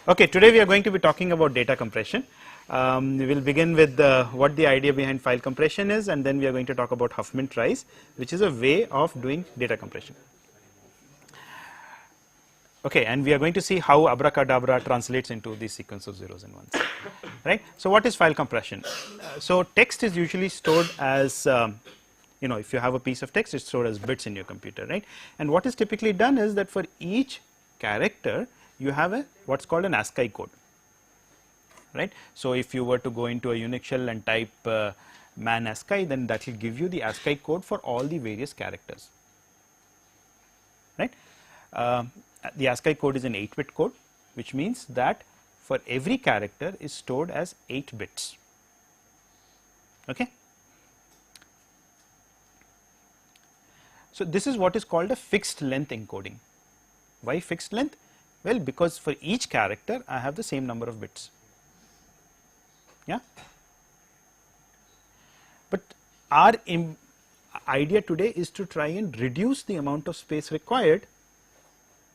Okay, today we are going to be talking about data compression. We will begin with what the idea behind file compression is, and then we are going to talk about Huffman tries, which is a way of doing data compression. Okay, and we are going to see how abracadabra translates into the sequence of zeros and ones, right. So what is file compression? So text is usually stored as if you have a piece of text, it's stored as bits in your computer, right. And what is typically done is that for each character you have a what's called an ASCII code, right. So if you were to go into a Unix shell and type man ASCII, then that will give you the ASCII code for all the various characters, right. The ASCII code is an 8-bit code, which means that for every character is stored as 8 bits. Okay. So this is what is called a fixed length encoding. Why fixed length? Well, because for each character I have the same number of bits. Yeah. But our idea today is to try and reduce the amount of space required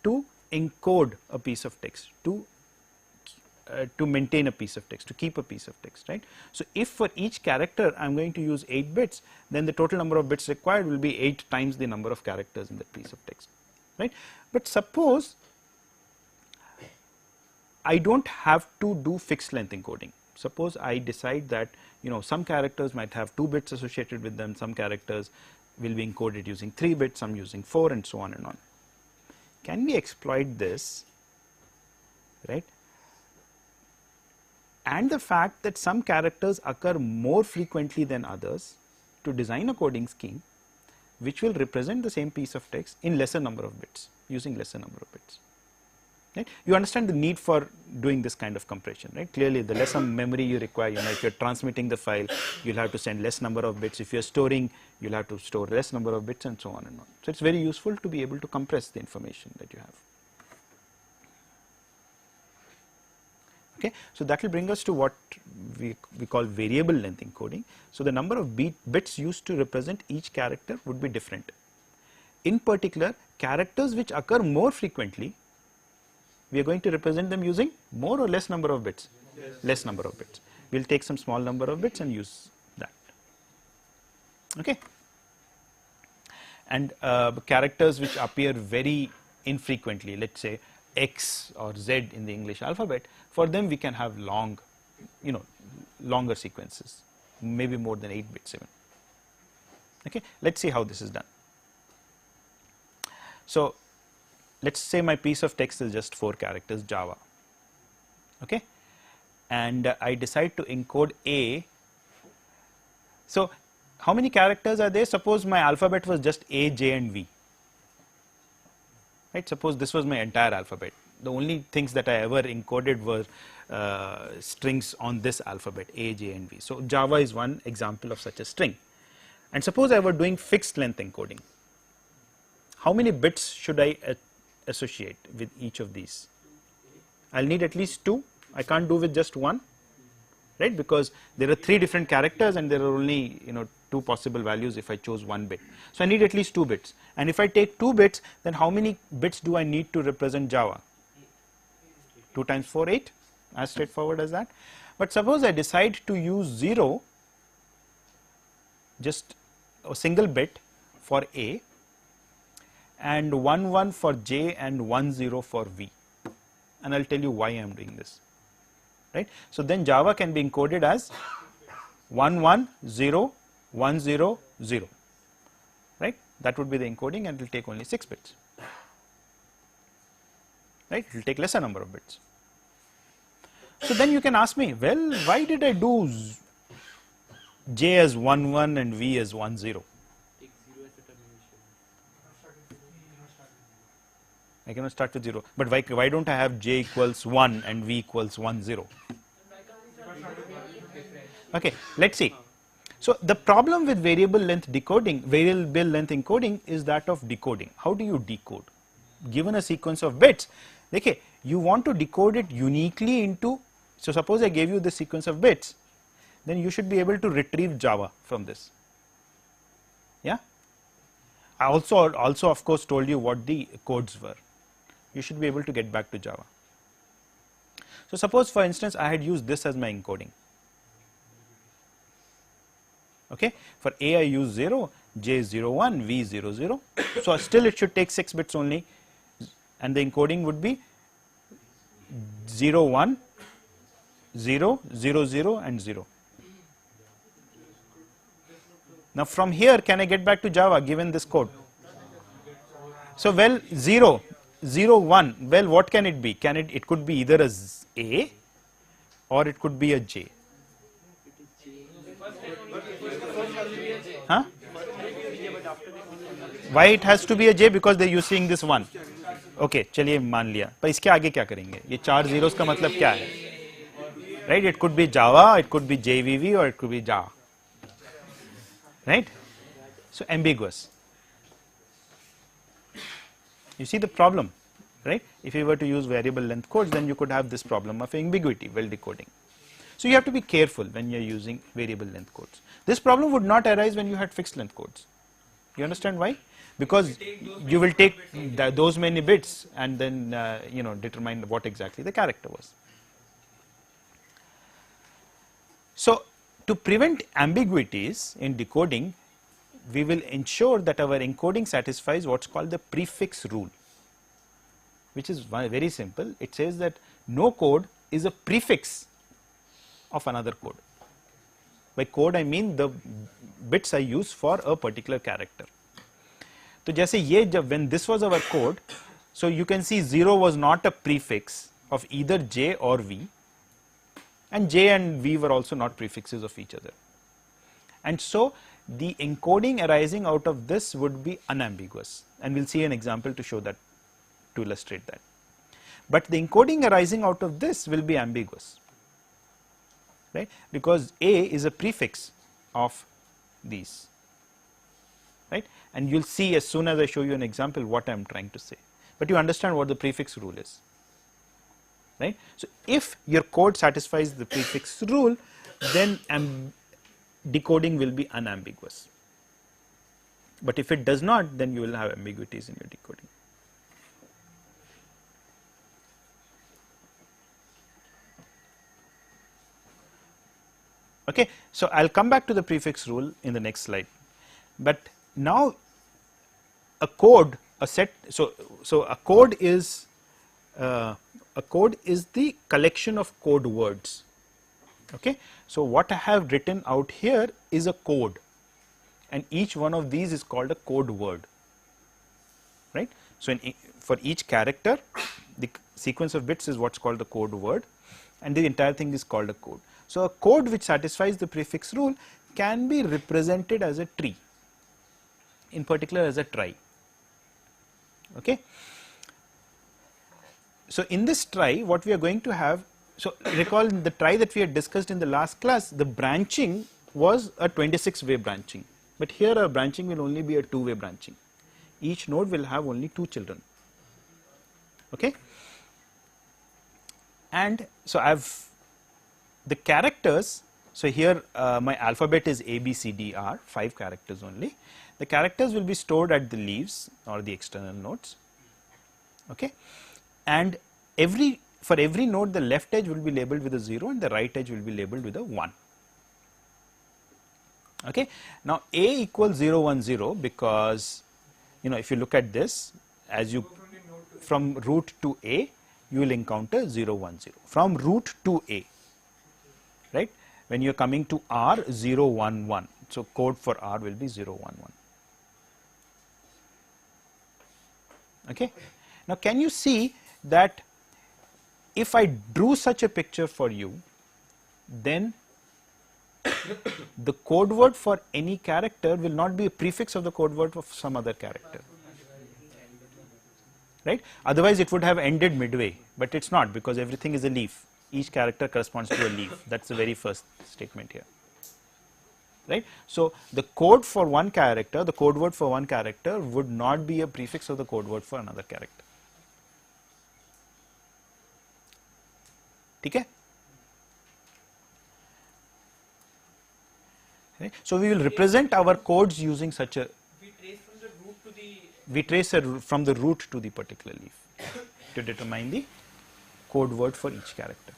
to encode a piece of text, to maintain a piece of text, to keep a piece of text, right. So if for each character I am going to use 8 bits, then the total number of bits required will be 8 times the number of characters in that piece of text, right. But suppose I do not have to do fixed length encoding. Suppose I decide that some characters might have 2 bits associated with them, some characters will be encoded using 3 bits, some using 4, and so on and on. Can we exploit this, right? And the fact that some characters occur more frequently than others, to design a coding scheme which will represent the same piece of text in lesser number of bits, using lesser number of bits. Right? You understand the need for doing this kind of compression, right? Clearly, the lesser memory you require, if you're transmitting the file, you'll have to send less number of bits. If you're storing, you'll have to store less number of bits, and so on and on. So it's very useful to be able to compress the information that you have. Okay, so that will bring us to what we call variable length encoding. So the number of bits used to represent each character would be different. In particular, characters which occur more frequently, we are going to represent them using more or less number of bits? Yes. Less number of bits. We will take some small number of bits and use that. Okay. And characters which appear very infrequently, let us say X or Z in the English alphabet, for them we can have longer sequences, maybe more than 8 bits even. Okay. Let us see how this is done. So let us say my piece of text is just 4 characters, Java, okay, and I decide to encode A. So how many characters are there? Suppose my alphabet was just A, J, and V, right. Suppose this was my entire alphabet. The only things that I ever encoded were strings on this alphabet, A, J, and V. So Java is one example of such a string. And suppose I were doing fixed length encoding. How many bits should I associate with each of these? I will need at least 2. I can't do with just 1, right, because there are 3 different characters and there are only 2 possible values if I chose 1 bit. So I need at least 2 bits, and if I take 2 bits, then how many bits do I need to represent Java? 2 times 4, 8, as straightforward as that. But suppose I decide to use 0, just a single bit for A, and 1 1 for J and 1 0 for V, and I will tell you why I am doing this, right. So then Java can be encoded as 1 1 0 1 0 0, right. That would be the encoding, and it will take only 6 bits, right. It will take lesser number of bits. So then you can ask me, well, why did I do J as 1 1 and V as 1 0? I cannot start with 0, but why don't I have J equals 1 and V equals 1 0? Okay, let us see. So the problem with variable length encoding is that of decoding. How do you decode? Given a sequence of bits, okay, you want to decode it uniquely into, so suppose I gave you the sequence of bits, then you should be able to retrieve Java from this. Yeah. I also of course told you what the codes were. You should be able to get back to Java. So suppose for instance I had used this as my encoding. Okay, for A I use 0, J is 0 1, V 0 0. So still it should take 6 bits only, and the encoding would be 0 1 0 0 0 and 0. Now from here can I get back to Java given this code? So well 0 0 1, well what can it be? Can it could be either a or it could be a J. Huh? Why it has to be a J? Because they are using this 1. Okay, चलिए मान लिया, पर इसके आगे क्या करेंगे? ये 4 zeros का मतलब क्या है? Right? It could be Java, it could be JVV, or it could be Java. Right? So ambiguous. You see the problem, right? If you were to use variable length codes, then you could have this problem of ambiguity while decoding. So you have to be careful when you are using variable length codes. This problem would not arise when you had fixed length codes. You understand why? Because you will take those many bits and then determine what exactly the character was. So to prevent ambiguities in decoding, we will ensure that our encoding satisfies what's called the prefix rule, which is very simple. It says that no code is a prefix of another code. By code I mean the bits I use for a particular character. So जैसे ये जब when this was our code, so you can see 0 was not a prefix of either J or V, and J and V were also not prefixes of each other. And so the encoding arising out of this would be unambiguous, and we will see an example to show that, to illustrate that. But the encoding arising out of this will be ambiguous, right, because A is a prefix of these, right, and you will see as soon as I show you an example what I am trying to say, but you understand what the prefix rule is, right. So if your code satisfies the prefix rule, then decoding will be unambiguous, but if it does not, then you will have ambiguities in your decoding. Okay, so I will come back to the prefix rule in the next slide, but now a code, a set, so a code is the collection of code words. Okay, so what I have written out here is a code, and each one of these is called a code word, right. So for each character, the sequence of bits is what's called the code word, and the entire thing is called a code. So a code which satisfies the prefix rule can be represented as a tree, in particular as a trie. Okay. So in this trie, what we are going to have, so recall the trie that we had discussed in the last class, the branching was a 26-way branching, but here our branching will only be a 2-way branching. Each node will have only 2 children. Okay. And so I have the characters, so here my alphabet is A, B, C, D, R, 5 characters only. The characters will be stored at the leaves or the external nodes, okay, and for every node the left edge will be labeled with a 0 and the right edge will be labeled with a 1. Okay. Now A equals 0 1 0 because if you look at this, as you from root to A you will encounter 0 1 0 from root to A, right. When you are coming to R, 0 1 1, so code for R will be 0 1 1. Okay. Now can you see that if I drew such a picture for you, then the code word for any character will not be a prefix of the code word of some other character, right. Otherwise it would have ended midway, but it is not, because everything is a leaf. Each character corresponds to a leaf. That is the very first statement here, right. So the code for one character, the code word for one character would not be a prefix of the code word for another character. Okay. Right. So we will represent our codes using such a, we trace from the root to the particular leaf to determine the code word for each character.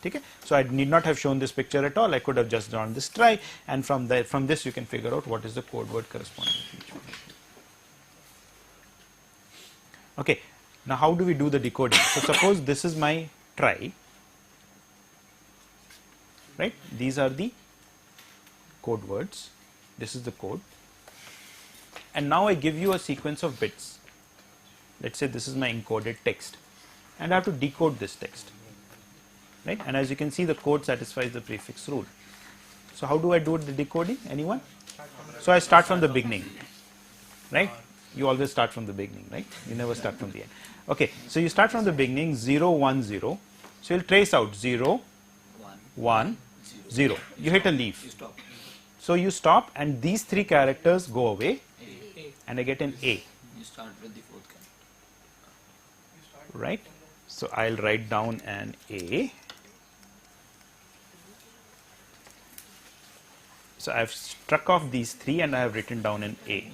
Okay? So I need not have shown this picture at all. I could have just drawn this try, and from this you can figure out what is the code word corresponding to each one. Okay. Now how do we do the decoding? So suppose this is my try, right? These are the code words. This is the code, and now I give you a sequence of bits. Let's say this is my encoded text, and I have to decode this text, right? And as you can see, the code satisfies the prefix rule. So how do I do the decoding? Anyone? So I start from the beginning, right? You always start from the beginning, right? You never start from the end. Okay, so you start from the beginning, 0, 1, 0. So you'll trace out 0, 1, 0. You hit a leaf. So you stop, and these three characters go away, and I get an A. You start with the fourth character. Right? So I'll write down an A. So I've struck off these three, and I have written down an A.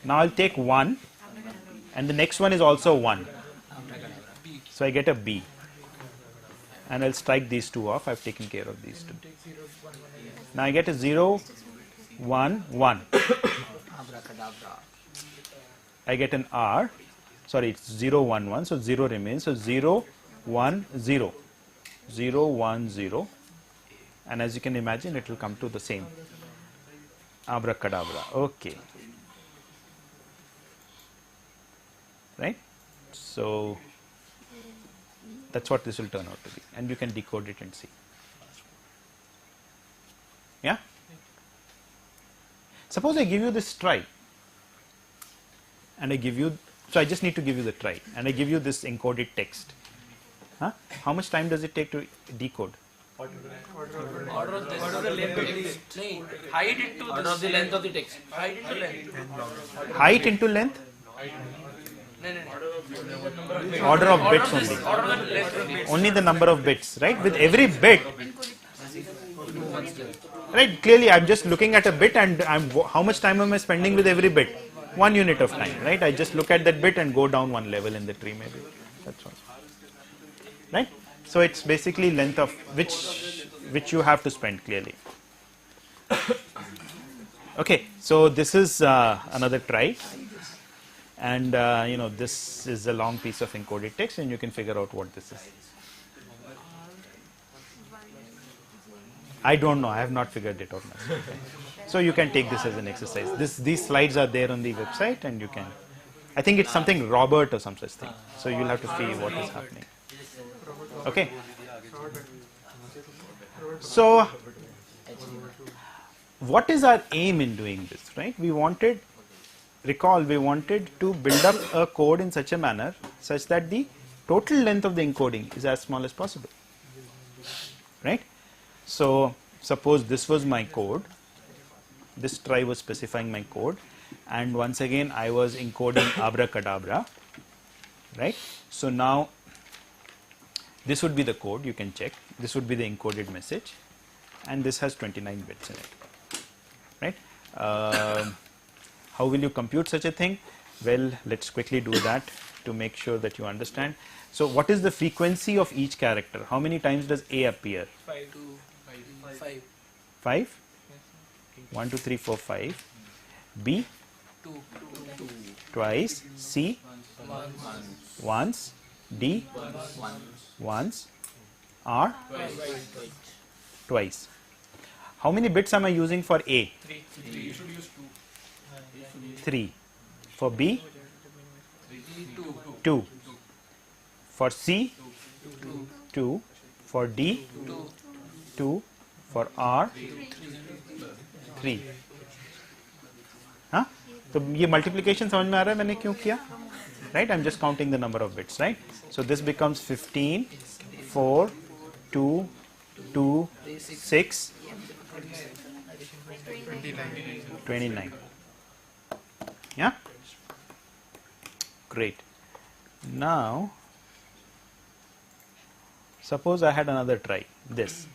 Now I'll take 1, and the next one is also 1. So I get a B. And I'll strike these two off. I've taken care of these two. Now I get a 0, 1, 1. I get an R. Sorry, it's 0, 1, 1. So 0 remains. So 0, 1, 0. 0, 1, 0. And as you can imagine, it will come to the same. Abracadabra. Okay. Right? So that's what this will turn out to be. And you can decode it and see. Yeah? Suppose I give you this try, and I give you, so I just need to give you the try, and I give you this encoded text. Huh? How much time does it take to decode? Order of the length of the text. Height into order of the length of the text. Height into length. Height into length? Order of bits only. Only the number of bits, right? With every bit. Right, clearly I'm just looking at a bit, and how much time am I spending with every bit? 1 unit of time, right? I just look at that bit and go down one level in the tree maybe. That's all. Right? So it's basically length of which you have to spend clearly. Okay, so this is another try, and you know, this is a long piece of encoded text, and you can figure out what this is. I don't know. I have not figured it out myself. Okay. So you can take this as an exercise. These slides are there on the website, and you can. I think it's something Robert or some such thing. So you'll have to see what is happening. Okay. So what is our aim in doing this? Right? We wanted to build up a code in such a manner such that the total length of the encoding is as small as possible. Right? So suppose this was my code, this try was specifying my code, and once again I was encoding abracadabra, right? So now this would be the code, you can check, this would be the encoded message, and this has 29 bits in it, right? How will you compute such a thing? Well, let's quickly do that to make sure that you understand. So what is the frequency of each character? How many times does A appear? 5? 1, 2, 3, 4, 5. B? 2. Twice. C? Once. D? Once. R? Twice. How many bits am I using for A? 3. You should use 2. 3. For B? 2. 2. For C? 2. For D? 2. For R? 3. हाँ? तो ये multiplication समझ में आ रहा है मैंने क्यों किया? Right? I'm just counting the number of bits, right? So this becomes 15, 4, 2, 2, 6, 29. Yeah? Great. Now, suppose I had another try, this.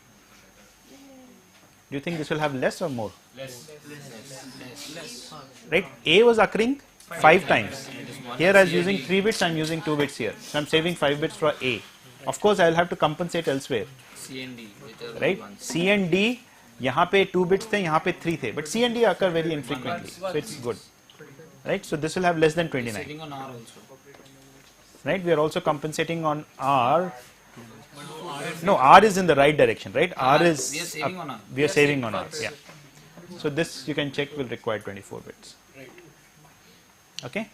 Do you think this will have less or more? Less. Right? A was occurring 5 times. Here I was using 3 bits, I am using 2 bits here. So I am saving 5 bits for A. Of course, I will have to compensate elsewhere. C and D, which are Right? ones. C and D, यहाँ पे 2 bits थे, यहाँ पे 3 थे, but C and D occur very infrequently, so it's good. Right? So this will have less than 29. Saving on R also. Right? We are also compensating on R. No, R is in the right direction, right? R is We are saving on R. we are saving on R. Yeah. So this you can check will require 24 bits. Okay.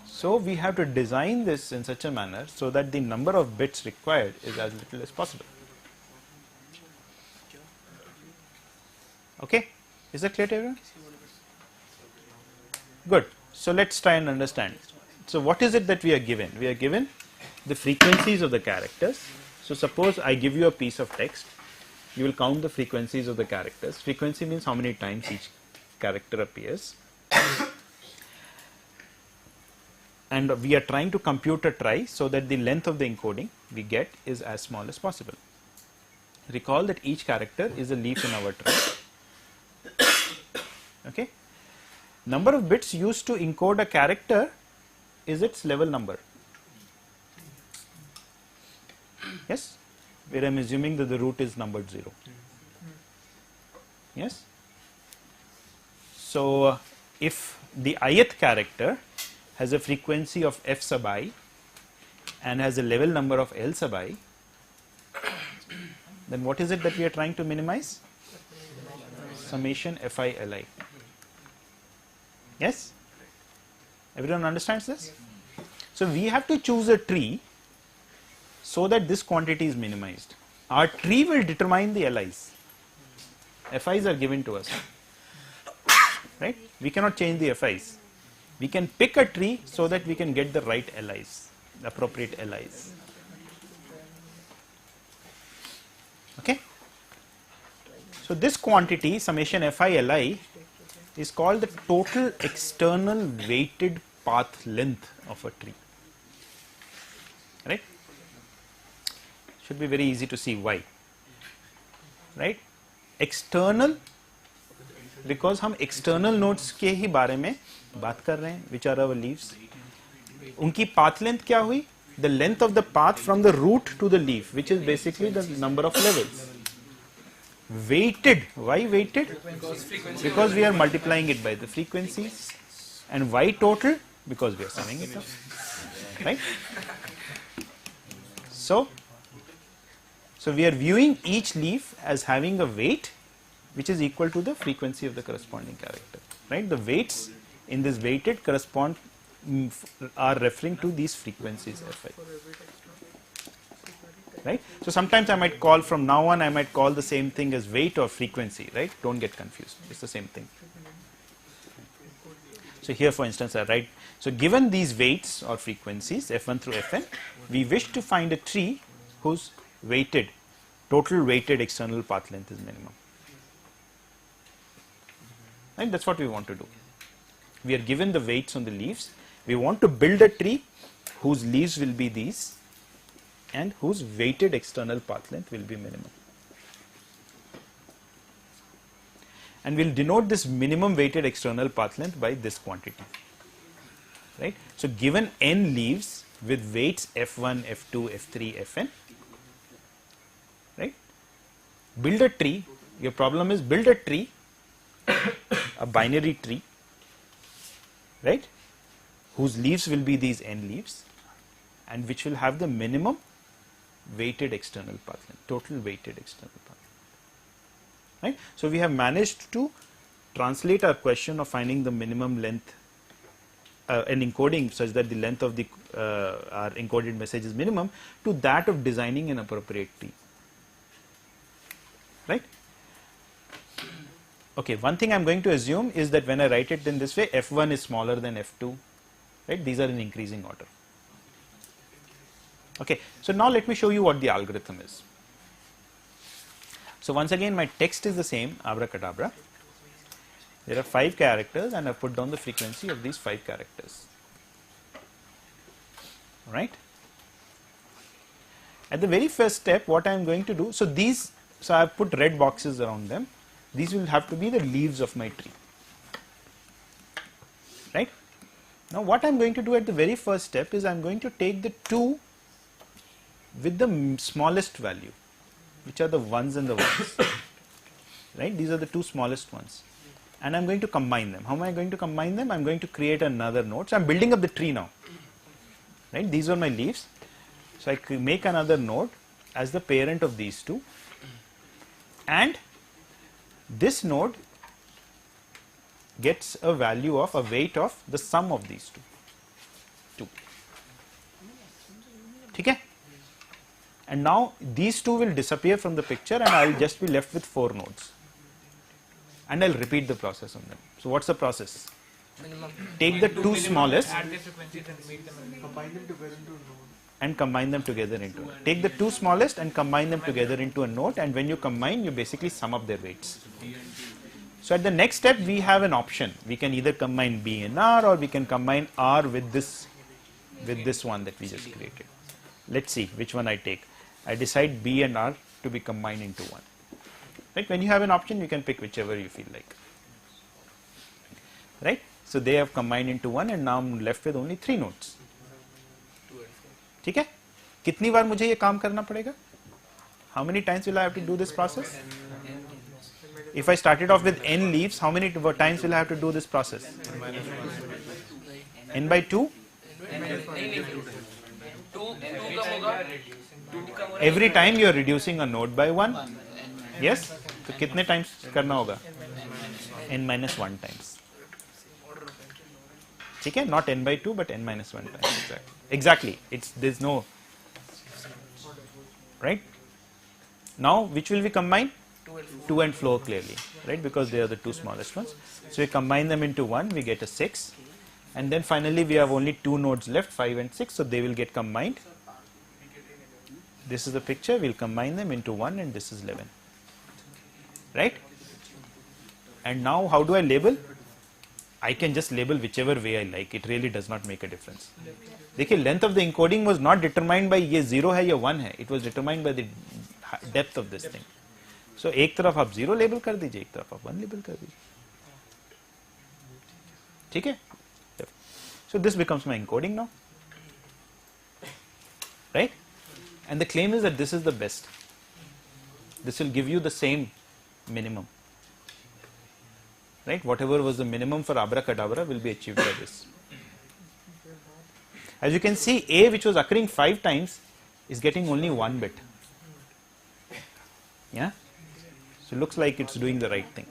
So we have to design this in such a manner so that the number of bits required is as little as possible. Okay. Is that clear to everyone? Good. So let's try and understand. So what is it that we are given? We are given the frequencies of the characters. So suppose I give you a piece of text, you will count the frequencies of the characters. Frequency means how many times each character appears. And we are trying to compute a trie so that the length of the encoding we get is as small as possible. Recall that each character is a leaf in our trie. Okay. Number of bits used to encode a character is its level number. Yes, where I am assuming that the root is numbered 0. Yes. So if the ith character has a frequency of f sub I and has a level number of L sub I, then what is it that we are trying to minimize? Summation fi Li. Yes? Everyone understands this? So we have to choose a tree so that this quantity is minimized. Our tree will determine the LIs. FIs are given to us. Right? We cannot change the FIs. We can pick a tree so that we can get the right LIs, the appropriate LIs. Okay? So this quantity, summation Fi Li, is called the total external weighted path length of a tree. Right? Should be very easy to see why. Right? External, because हम external nodes के ही बारे में बात कर रहे हैं, which are our leaves. उनकी path length क्या हुई? The length of the path from the root to the leaf, which is basically the number of levels. Weighted. Why weighted? Because we are multiplying it by the frequencies. And why total? Because we are summing it up. Right? So we are viewing each leaf as having a weight which is equal to the frequency of the corresponding character. Right? The weights in this weighted correspond are referring to these frequencies Fi. Right? So sometimes I might call, from now on I might call the same thing as weight or frequency, right? Don't get confused, it's the same thing. So here for instance I write, so given these weights or frequencies F1 through Fn, we wish to find a tree whose weighted, total weighted external path length is minimum. Right? That's what we want to do. We are given the weights on the leaves, we want to build a tree whose leaves will be these and whose weighted external path length will be minimum. And we will denote this minimum weighted external path length by this quantity. Right? So given n leaves with weights F1, F2, F3, Fn, right? Build a tree. Your problem is build a tree, a binary tree, right? Whose leaves will be these n leaves and which will have the minimum weighted external path length, total weighted external path length. Right? So we have managed to translate our question of finding the minimum length and encoding such that the length of the our encoded message is minimum to that of designing an appropriate tree. Right? Okay, one thing I am going to assume is that when I write it in this way, F1 is smaller than F2, right? These are in increasing order. Okay, so now let me show you what the algorithm is. So once again my text is the same, abracadabra. There are 5 characters and I have put down the frequency of these 5 characters. Right? At the very first step what I am going to do, so I have put red boxes around them. These will have to be the leaves of my tree. Right? Now what I am going to do at the very first step is I am going to take the 2 with the smallest value, which are the ones and the ones. Right? These are the two smallest ones. And I'm going to combine them. How am I going to combine them? I'm going to create another node. So I'm building up the tree now. Right? These are my leaves. So I can make another node as the parent of these two. And this node gets a value of a weight of the sum of these two. Okay? And now these two will disappear from the picture and I will just be left with 4 nodes. And I will repeat the process on them. So what's the process? Take the two smallest Add the frequencies and make them combine them together into a node. And combine them together into a node. Take the two smallest and combine them together into a node, and when you combine, you basically sum up their weights. So at the next step, we have an option. We can either combine B and R, or we can combine R with this one that we just created. Let's see which one I take. I decide B and R to be combined into one. Right? When you have an option, you can pick whichever you feel like. Right? So they have combined into one, and now I'm left with only 3 nodes. ठीक है? कितनी बार मुझे ये काम करना पड़ेगा? How many times will I have to do this process? If I started off with n leaves, how many times will I have to do this process? n by 2? Every time you are reducing a node by 1. Yes? तो कितने times करना होगा? n minus 1 times. ठीक है? Not n by 2 but n minus 1 times. Exactly. There's no, right? Now which will we combine? 2 and floor clearly, right? Because they are the two smallest ones. So we combine them into one, we get a 6, and then finally we have only 2 nodes left, 5 and 6, so they will get combined. This is the picture. We'll combine them into one, and this is 11, right? And now how do I label? I can just label whichever way I like. It really does not make a difference. देखिए, length of the encoding was not determined by ये 0 है या 1 है. It was determined by the depth of this thing. So एक तरफ आप 0 label कर दीजिए, एक तरफ आप 1 label कर दीजिए. ठीक है? So this becomes my encoding now. Right? And the claim is that this is the best. This will give you the same minimum. Right? Whatever was the minimum for abracadabra will be achieved by this. As you can see, A, which was occurring 5 times, is getting only 1 bit. Yeah? So it looks like it's doing the right thing.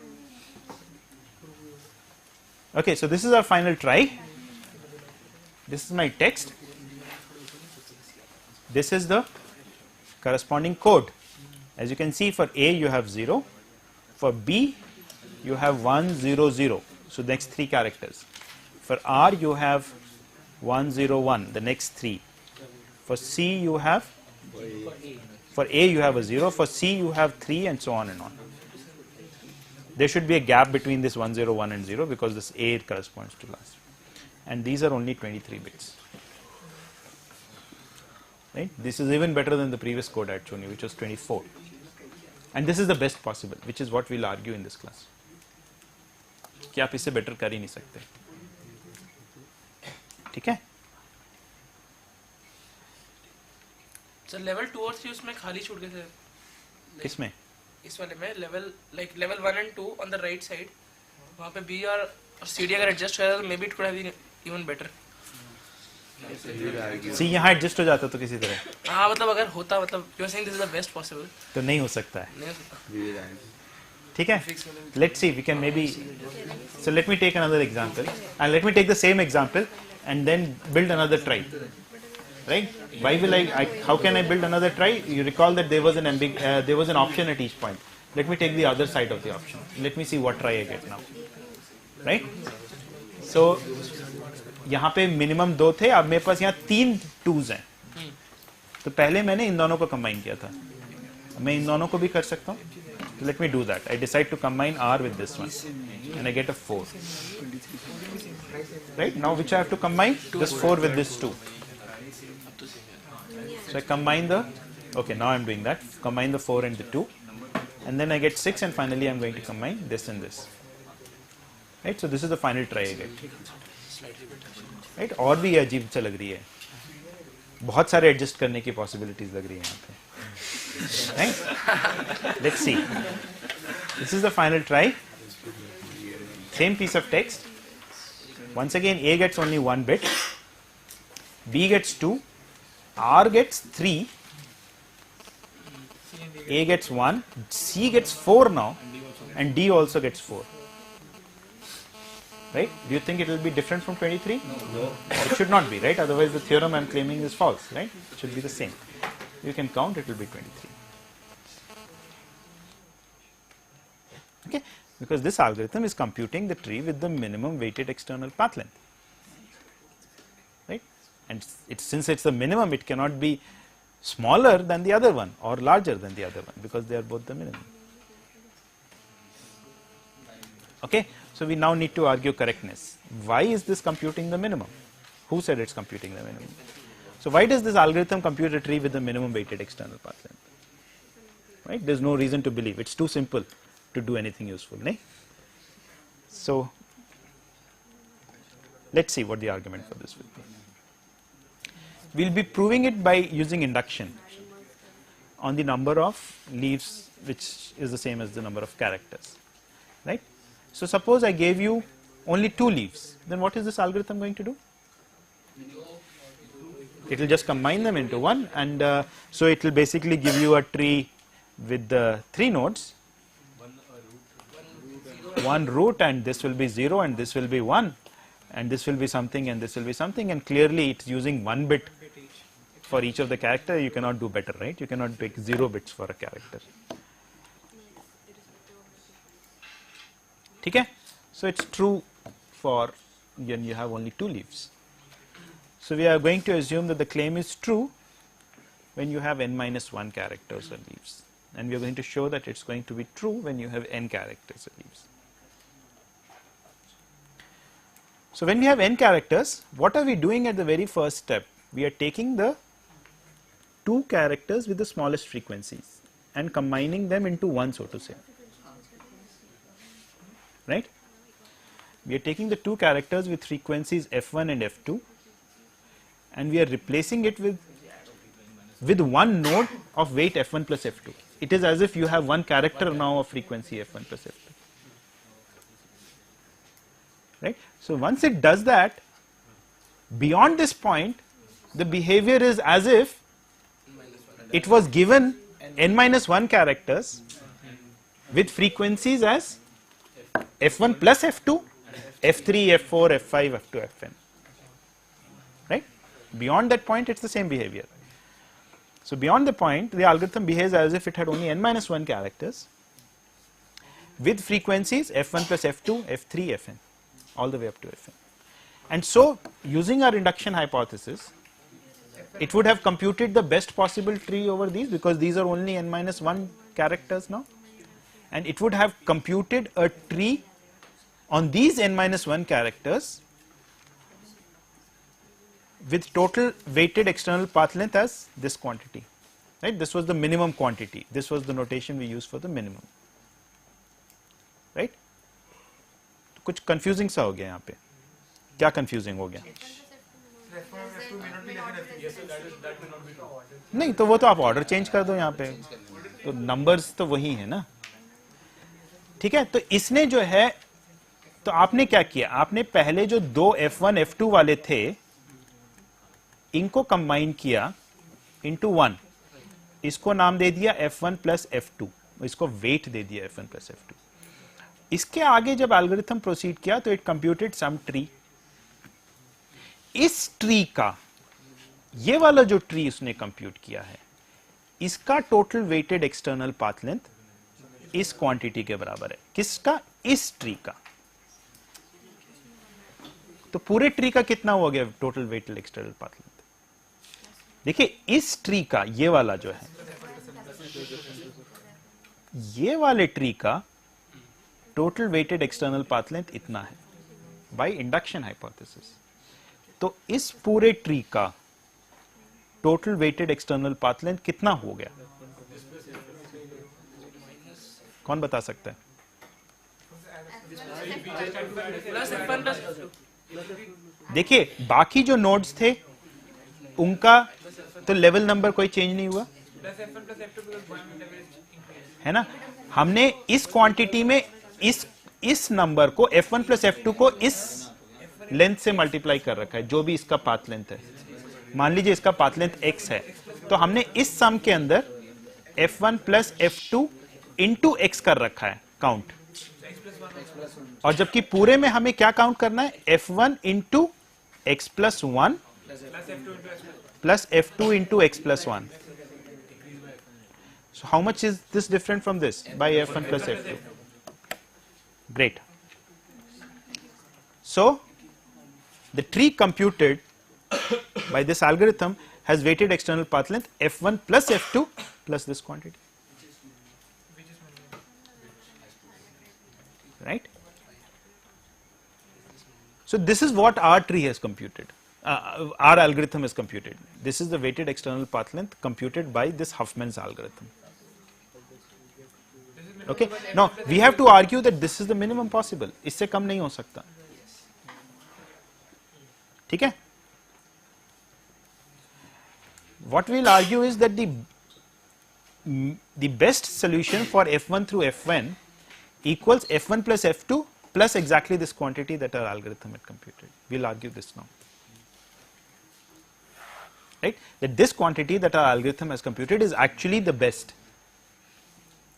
Okay, so this is our final try. This is my text. This is the corresponding code. As you can see, for A you have 0, for B you have 1, 0, 0, so the next 3 characters. For R you have 1, 0, 1, the next 3. For C you have, for A you have a 0, for C you have 3, and so on and on. There should be a gap between this 1, 0, 1 and 0 because this A corresponds to last. And these are only 23 bits. Right? This is even better than the previous code I had shown you, which was 24. And this is the best possible, which is what we'll argue in this class. कि आप इससे better कर ही नहीं सकते. ठीक है? Sir level 2 और 3 उसमें खाली छूट गए थे. किसमें? इस वाले में level 1 and 2 on the right side, वहाँ पे B और C D अगर एडजस्ट हो जाता तो maybe it could have been even better. सी यहाँ एडजस्ट हो जाता तो किसी तरह. हाँ मतलब अगर होता, मतलब you are saying this is the best possible. तो नहीं हो सकता है. नहीं हो सकता. ठीक है? Let's see, we can maybe, so let me take another example, and let me take the same example and then build another try. Right? Why will how can I build another try? You recall that there was an option at each point. Let me take the other side of the option. Let me see what try I get now. Right? So यहाँ पे minimum 2 थे, अब मेरे पास यहाँ 3 2s हैं. तो पहले मैंने इन दोनों को कंबाइन किया था. मैं इन दोनों को भी कर सकता हूँ. So let me do that. I decide to combine R with this one, and I get a 4. Right? Now which I have to combine? This 4 with this 2. So I combine okay, now I'm doing that. Combine the 4 and the 2, and then I get 6, and finally I'm going to combine this and this. Right? So this is the final try I get. Right? और भी अजीब सा लग रही है. बहुत सारे adjust करने की पॉसिबिलिटीज लग रही है यहाँ पे, right? Let's see, this is the final try. Same piece of text. Once again, A gets only 1 bit, B gets 2, R gets 3, A gets 1, C gets 4 now, and D also gets 4. Right? Do you think it will be different from 23? No. It should not be, right? Otherwise the theorem I am claiming is false, right? It should be the same. You can count, it will be 23. Okay? Because this algorithm is computing the tree with the minimum weighted external path length, right? And since it's the minimum, it cannot be smaller than the other one or larger than the other one, because they are both the minimum. Okay, so we now need to argue correctness. Why is this computing the minimum? Who said it's computing the minimum? So why does this algorithm compute a tree with the minimum weighted external path length? Right? There's no reason to believe. It's too simple to do anything useful, right? So let's see what the argument for this will be. We'll be proving it by using induction on the number of leaves, which is the same as the number of characters, right? So suppose I gave you only 2 leaves, then what is this algorithm going to do? It will just combine them into one, and so it will basically give you a tree with the 3 nodes, one root, and this will be 0, and this will be 1, and this will be something, and this will be something, and clearly it's using 1 bit for each of the character. You cannot do better, right? You cannot pick 0 bits for a character. Okay? So it's true for when you have only 2 leaves. So we are going to assume that the claim is true when you have n-1 characters or leaves, and we are going to show that it's going to be true when you have n characters or leaves. So when we have n characters, what are we doing at the very first step? We are taking the 2 characters with the smallest frequencies and combining them into one, so to say, right? We are taking the 2 characters with frequencies f1 and f2, and we are replacing it with one node of weight f1 plus f2. It is as if you have one character now of frequency f1 plus f2. Right? So once it does that, beyond this point, the behavior is as if it was given n-1 characters with frequencies as f1 plus f2, f3, f4, f5, f2, fn. Right? Beyond that point, it's the same behavior. So beyond the point, the algorithm behaves as if it had only n-1 characters with frequencies f1 plus f2, f3, fn, all the way up to fn. And so using our induction hypothesis, it would have computed the best possible tree over these, because these are only n-1 characters now, and it would have computed a tree on these n-1 characters with total weighted external path length as this quantity, right? This was the minimum quantity. This was the notation we used for the minimum, right? कुछ confusing सा हो गया यहाँ पे. क्या confusing हो गया? नहीं, तो वो तो आप ऑर्डर चेंज कर दो यहाँ पे, तो नंबर्स तो वही है ना. ठीक है, तो इसने जो है, तो आपने क्या किया, आपने पहले जो 2 f1 f2 वाले थे इनको कंबाइन किया इनटू 1, इसको नाम दे दिया f1 प्लस f2, इसको वेट दे दिया f1 प्लस f2. इसके आगे जब एल्गोरिथम प्रोसीड किया तो इट कंप्यूटेड सम ट्री. इस ट्री का, ये वाला जो ट्री उसने कंप्यूट किया है, इसका total weighted external path length इस क्वांटिटी के बराबर है. किसका? इस ट्री का. तो पूरे ट्री का कितना हो गया total weighted external path length? देखिए, इस ट्री का, ये वाला जो है, ये वाले ट्री का total weighted external path length इतना है बाय इंडक्शन हाइपोथेसिस. तो इस पूरे ट्री का total weighted external path length कितना हो गया? कौन बता सकता है? देखिए, बाकी जो नोड्स थे उनका तो लेवल नंबर कोई चेंज नहीं हुआ, है ना। हमने इस क्वांटिटी में इस नंबर को f1 प्लस f2 को इस लेंथ से मल्टीप्लाई कर रखा है, जो भी इसका पाथ लेंथ है। मान लीजिए इसका पाथ लेंथ x है, तो हमने इस सम के अंदर f1 plus f2 into x कर रखा है काउंट, और जबकि पूरे में हमें क्या काउंट करना है, f1 into x plus 1 plus f2 into x plus 1. So how much is this different from this? By f1 plus f2. Great. So the tree computed by this algorithm has weighted external path length f1 plus f2 plus this quantity. Right? So this is what our tree has computed. Our algorithm is computed. This is the weighted external path length computed by this Huffman's algorithm. Okay. Now we have to argue that this is the minimum possible. इससे कम नहीं हो सकता. ठीक है? What we'll argue is that the best solution for f1 through fn equals f1 plus f2 plus exactly this quantity that our algorithm had computed. We'll argue this now. Right? That this quantity that our algorithm has computed is actually the best,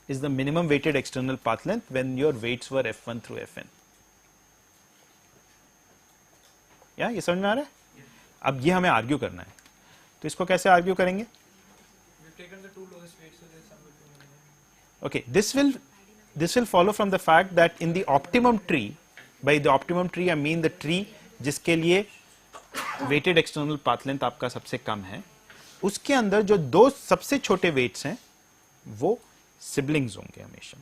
is the minimum weighted external path length when your weights were f1 through fn. या ये समझ में आ रहा है? अब ये हमें argue करना है, तो इसको कैसे आर्ग्यू करेंगे? Okay, this will follow from the fact that in the optimum tree, by the optimum tree I mean the tree जिसके लिए weighted external path length आपका सबसे कम है, उसके अंदर जो दो सबसे छोटे weights हैं वो siblings होंगे हमेशा.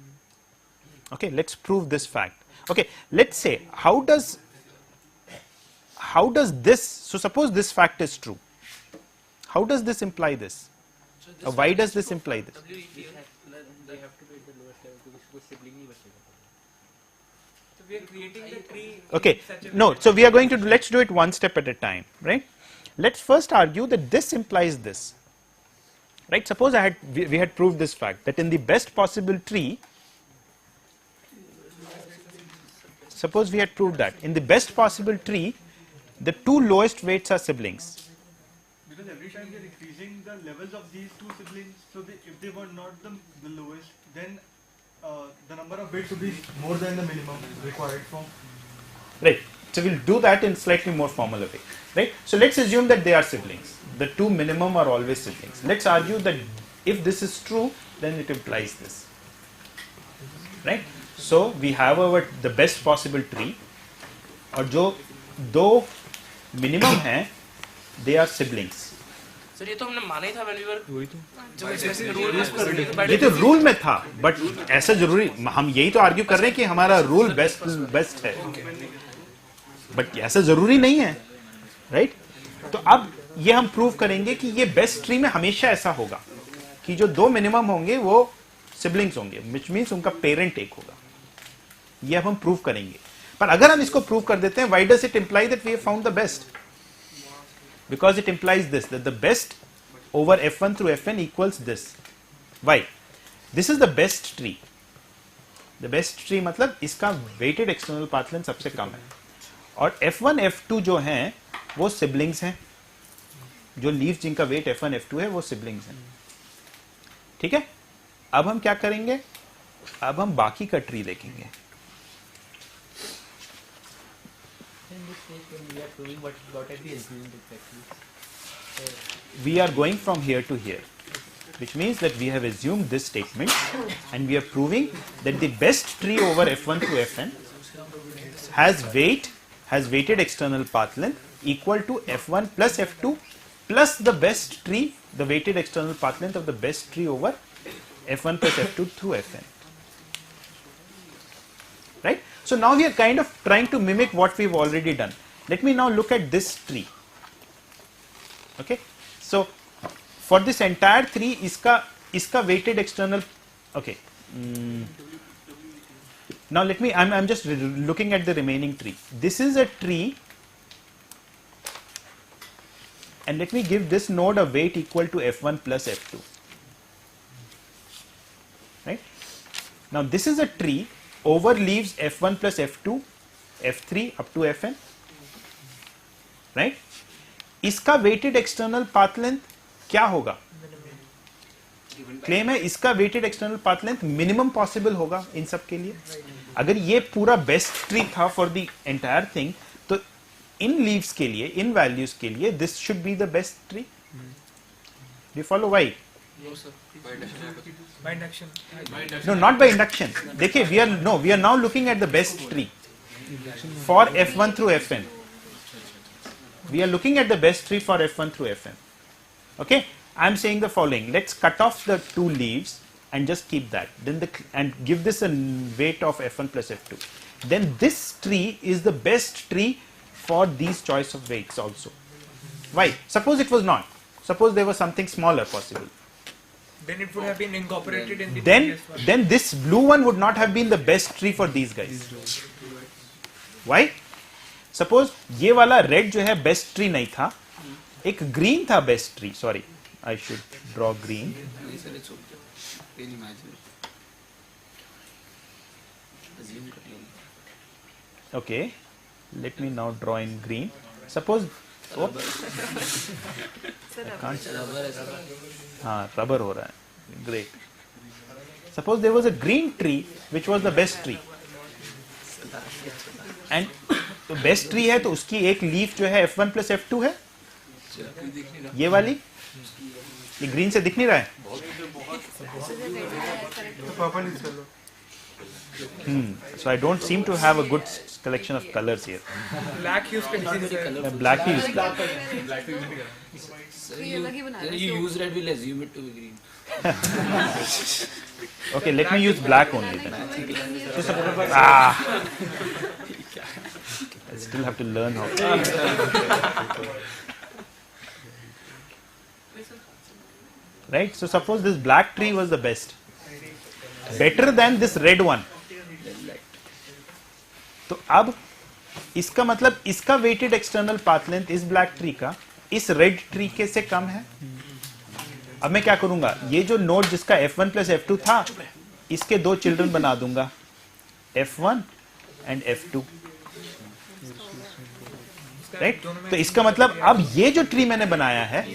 Okay, let's prove this fact. Okay, let's say how does this, so suppose this fact is true, how does this imply this? So Why does this imply this? They have to be at the lowest level because कोई sibling नहीं बचेगा. So we are creating the tree. Okay, no, so we are going to do, let's do it one step at a time, right? Let's first argue that this implies this, right? Suppose we had proved this fact that in the best possible tree, suppose we had proved that in the best possible tree, the two lowest weights are siblings. Because every time we are increasing the levels of these two siblings, so if they were not the lowest, then the number of weights would be more than the minimum required for. Right. So we'll do that in slightly more formal way. Right. So let's assume that they are siblings. The two minimum are always siblings. Let's argue that if this is true, then it implies this. Right. So we have the best possible tree, और जो दो minimum हैं, they are siblings. Sir ये तो हमने माना ही था when we were जब इसमें रूल ये तो रूल में था, बट ऐसा जरूरी, हम यही तो आर्ग्यू कर रहे हैं कि हमारा रूल बेस्ट है, बट ऐसा जरूरी नहीं है, राइट? तो अब ये हम प्रूव करेंगे कि ये बेस्ट ट्री में हमेशा ऐसा होगा कि जो दो मिनिमम होंगे वो सिबलिंग्स होंगे, व्हिच मींस उनका पेरेंट एक होगा. ये अब हम प्रूव करेंगे. पर अगर हम इसको प्रूव कर देते हैं, why does it imply that we have found the best? Because it implies this, that the best over f1 through fn equals this. Why? This is the best tree. The best tree मतलब इसका weighted external path length सबसे कम है, और f1 f2 जो हैं वो siblings हैं, जो leaves जिनका weight f1 f2 है वो siblings हैं. ठीक है? अब हम क्या करेंगे? अब हम बाकी का ट्री देखेंगे. In this case, when we are proving what are the argument exactly? We are going from here to here, which means that we have assumed this statement and we are proving that the best tree over f1 to fn has weighted external path length equal to f1 plus f2 plus the best tree, the weighted external path length of the best tree over f1 plus f2 through fn. Right? So now we are kind of trying to mimic what we've already done. Let me now look at this tree. Okay, so for this entire tree, iska weighted external. Okay, now let me. I'm just looking at the remaining tree. This is a tree and let me give this node a weight equal to f1 plus f2. Right? Now this is a tree over leaves f1 plus f2, f3 up to fn. Right? इसका weighted external path length क्या होगा? Claim है इसका weighted external path length minimum possible होगा इन सब के लिए. अगर ये पूरा बेस्ट ट्री था फॉर द एंटायर थिंग, तो इन लीव्स के लिए, इन वैल्यूज के लिए this should be the best tree. Do follow why? No, not by induction. देखिए, we are now looking at the best tree for f1 through fn. We are looking at the best tree for f1 through fn. Okay, I am saying the following. Let's cut off the two leaves and just keep that. Then and give this a weight of f1 plus f2. Then this tree is the best tree for these choice of weights also. Why? Suppose it was not. Suppose there was something smaller possible. Then it would have been incorporated in the previous one. Then this blue one would not have been the best tree for these guys. Why? Suppose ये वाला red जो है best tree नहीं था, एक green था best tree. Sorry, I should draw green. Okay, let me now draw in green. Suppose हाँ, rubber हो रहा है. Great. Suppose there was a green tree which was the best tree, and तो best tree है तो उसकी एक leaf जो है f1 प्लस f2 है. ये वाली, ये ग्रीन से दिख नहीं रहा है. So I don't seem to have a good collection of colors here. Black use can Black use. You use red, we'll assume it to be green. Okay, let me use black only then. I still have to learn how. Right? So suppose this black tree was the best, better than this red one. तो अब इसका मतलब इसका weighted external path length इस black tree का इस red tree के से कम है. अब मैं क्या करूंगा, ये जो नोड जिसका f1 प्लस f2 था, इसके दो चिल्ड्रन बना दूंगा, f1 एंड f2. राइट? तो इसका मतलब अब ये जो ट्री मैंने बनाया है,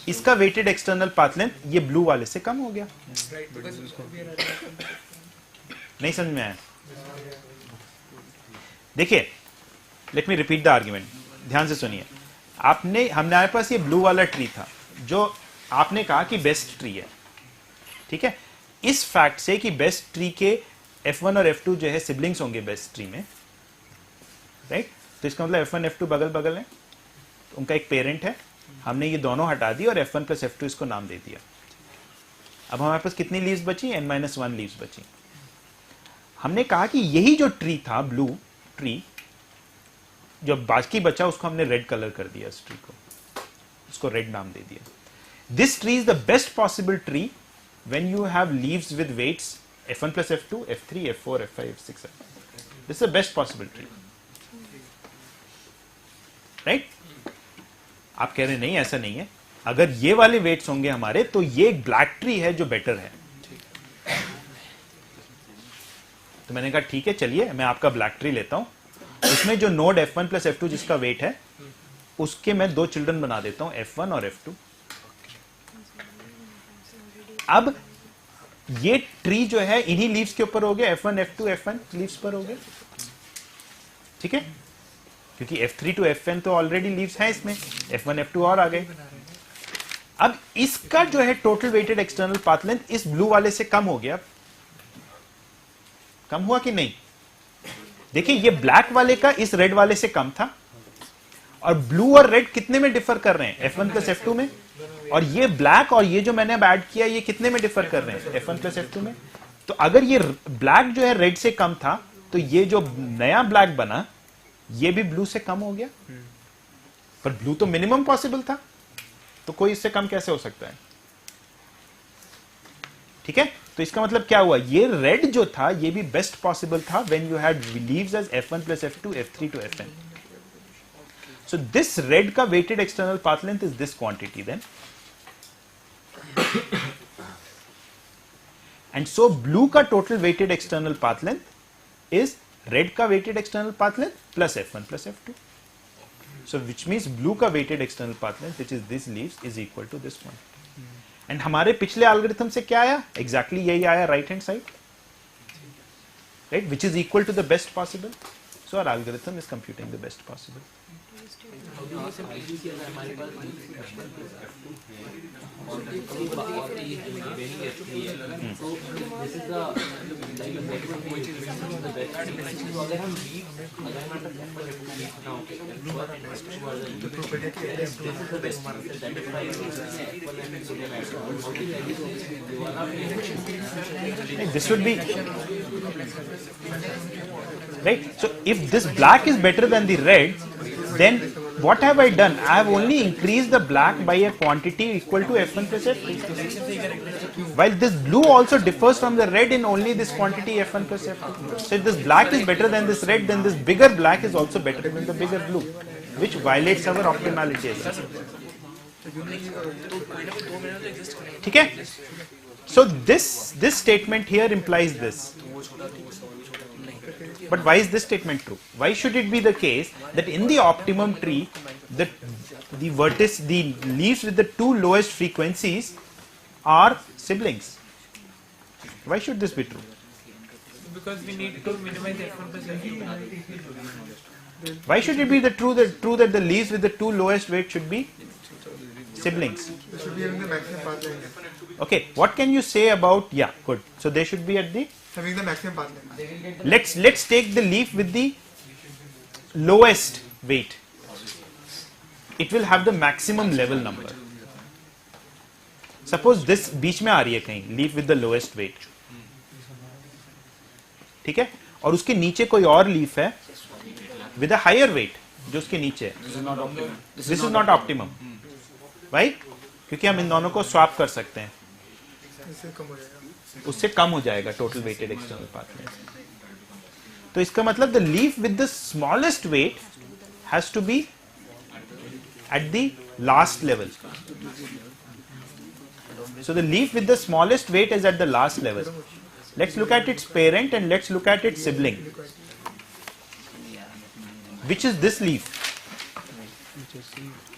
इसका वेटेड एक्सटर्नल पाथ लेंथ ये ब्लू वाले से कम हो गया. नहीं समझ में आया? देखिए, let me repeat the argument. ध्यान से सुनिए. हमारे पास ये ब्लू वाला ट्री था जो आपने कहा कि बेस्ट ट्री है. ठीक है? इस फैक्ट से कि बेस्ट ट्री के f1 और f2 जो है सिबलिंग्स होंगे बेस्ट ट्री में, राइट? तो इसका मतलब f1 f2 बगल बगल है, तो उनका एक पेरेंट है. हमने ये दोनों हटा दी और f1 प्लस f2 इसको नाम दे दिया. अब हमारे पास कितनी लीव्स बची? n-1 लीव्स बची. हमने कहा कि यही जो ट्री था, ब्लू ट्री, जो बाकी बचा उसको हमने रेड कलर कर दिया. इस ट्री को, उसको रेड नाम दे दिया. This tree is the best possible tree when you have leaves with weights f1 plus f2, f3, f4, f5, f6. This is the best possible tree. Right? आप कह रहे नहीं, ऐसा नहीं है. अगर ये वाले वेट्स होंगे हमारे, तो ये एक ब्लैक ट्री है जो बेटर है. तो मैंने कहा ठीक है, चलिए मैं आपका ब्लैक ट्री लेता हूं. उसमें जो नोड f1 प्लस f2 जिसका वेट है, उसके मैं दो चिल्ड्रन बना देता हूं, f1 और f2. अब ये ट्री जो है इन्हीं लीव्स के ऊपर हो गया, f1 f2 f1 लीव्स पर हो गया. ठीक है? क्योंकि f3 टू fn तो ऑलरेडी लीव्स हैं इसमें, f1 f2 और आ गए. अब इसका जो है total weighted external path length इस ब्लू वाले से कम हो गया. कम हुआ कि नहीं? देखिए, ये ब्लैक वाले का इस रेड वाले से कम था, और ब्लू और रेड कितने में डिफर कर रहे हैं? f1 प्लस f2 में. और ये ब्लैक और ये जो मैंने अब ऐड किया, ये कितने में डिफर कर रहे हैं? f1 प्लस f2 में. तो अगर ये ब्लैक जो है रेड से कम था, तो ये जो नया ब्लैक बना, ये भी ब्लू से कम हो गया. पर ब्लू तो मिनिमम पॉसिबल था, तो कोई इससे कम कैसे हो सकता है? ठीक है? तो इसका मतलब क्या हुआ? ये रेड जो था, ये भी बेस्ट पॉसिबल था when you had leaves as f1 plus f2, f3 to fn. So this red ka weighted external path length is this quantity then. And so blue ka total weighted external path length is red ka weighted external path length plus F1 plus F2. So which means blue ka weighted external path length, which is this leaves, is equal to this one. And हमारे पिछले algorithm से क्या आया? Exactly यही आया right hand side, right? Which is equal to the best possible. So our algorithm is computing the best possible. This would be right. So if this black is better than the red, then what have I done? I have only increased the black by a quantity equal to F1 plus F2. While this blue also differs from the red in only this quantity F1 plus F2. So if this black is better than this red, then this bigger black is also better than the bigger blue, which violates our optimality. Okay? So this statement here implies this. But why is this statement true? Why should it be the case that in the optimum tree, the leaves with the two lowest frequencies are siblings? Why should this be true? Because we need to minimize F1 plus F2. Why should it be true that the leaves with the two lowest weight should be siblings? They should be having the maximum path length. Okay, what can you say about, yeah, good. So they should be at the, Having the maximum path length. let's take the leaf with the lowest weight. It will have the maximum level number. Suppose this बीच में आ रही है कहीं leaf with the lowest weight, ठीक है, और उसके नीचे कोई और leaf है with a higher weight जो उसके नीचे है. This is not optimum. Why? क्योंकि हम इन दोनों को swap कर सकते हैं. उससे कम हो जाएगा total weighted external path length. तो इसका मतलब the leaf with the smallest weight has to be at the last level. So the leaf with the smallest weight is at the last level. Let's look at its parent and let's look at its sibling. Which is this leaf?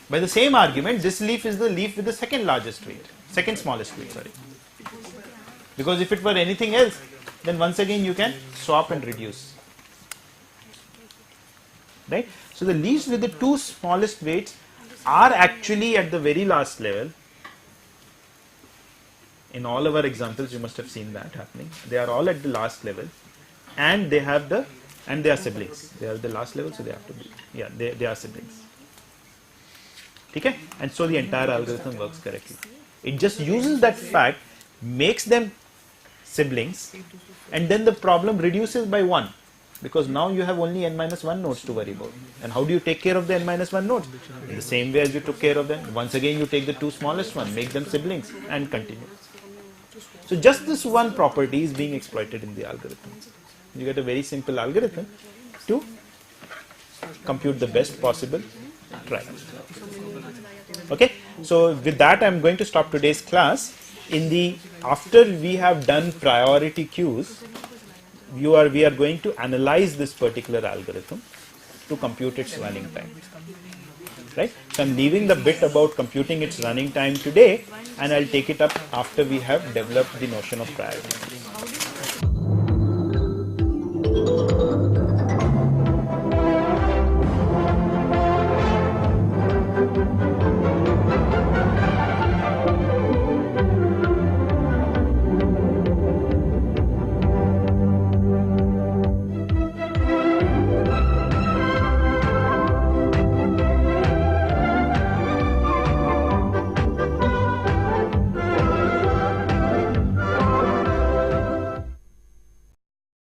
By the same argument, this leaf is the leaf with the second largest weight, second smallest weight, sorry. Because if it were anything else, then once again you can swap and reduce. Right? So the leaves with the two smallest weights are actually at the very last level. In all our examples, you must have seen that happening. They are all at the last level, and they have the, and they are siblings. They are the last level, so they have to be, yeah, they are siblings. Okay? And so the entire algorithm works correctly. It just uses that fact, makes them siblings, and then the problem reduces by 1. Because now you have only n-1 nodes to worry about. And how do you take care of the n-1 nodes? In the same way as you took care of them. Once again you take the two smallest ones, make them siblings, and continue. So just this one property is being exploited in the algorithm. You get a very simple algorithm to compute the best possible try. Okay, so with that I am going to stop today's class. After we have done priority queues, we are going to analyze this particular algorithm to compute its running time. Right? So I'm leaving the bit about computing its running time today, and I'll take it up after we have developed the notion of priority.